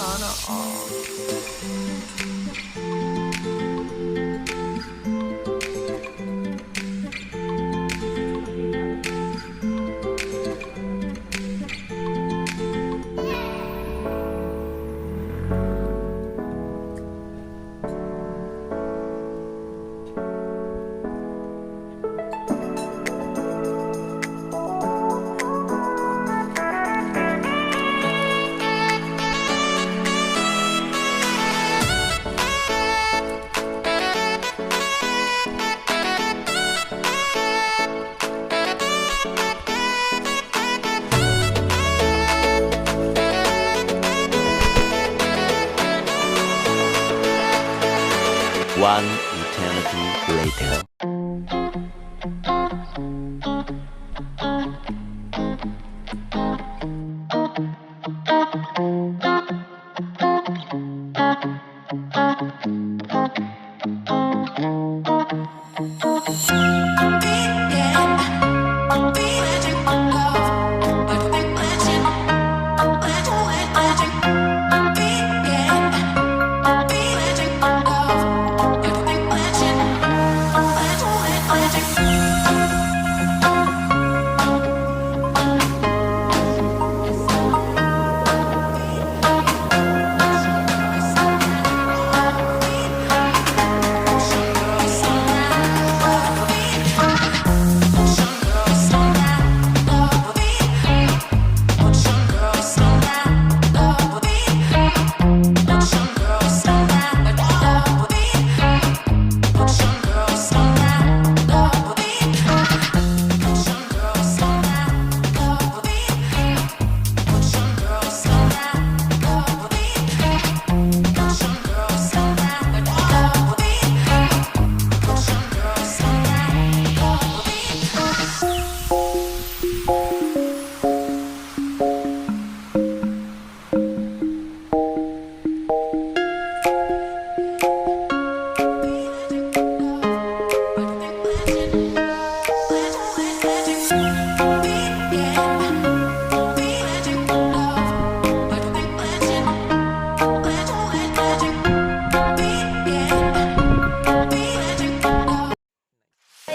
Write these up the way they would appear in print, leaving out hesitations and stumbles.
Sana all. One eternity later.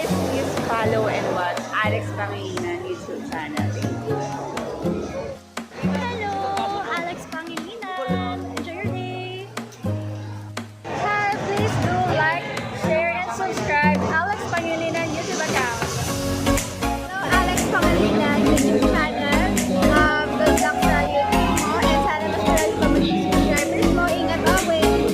Please follow and watch Alex Pangilinan YouTube channel. Thank you. Hello, Alex Pangilinan. Enjoy your day. Hi, please do like, share, and subscribe Alex Pangilinan YouTube account. Hello, Alex Pangilinan YouTube channel. Good luck sa YouTube mo and sana mas marami pa mag-subscribers mo. Ingat always.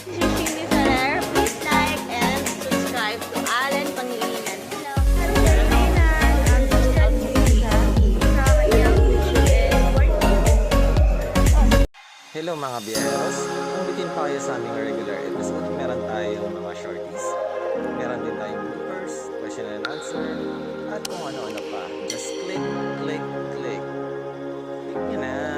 This is Cindy Ferrer. Please like and subscribe to Alan Pangilinan. Hello, Alex Pangilinan. I'm Christian Lisa from Biyahe and working. Hello mga biyeros! Kung bitin pa kayo sa aming regular episode, meron tayong mga shorties. Meron din tayong bloopers, question and answer, at kung ano-ano pa. Just click, click, click. Click nyo na!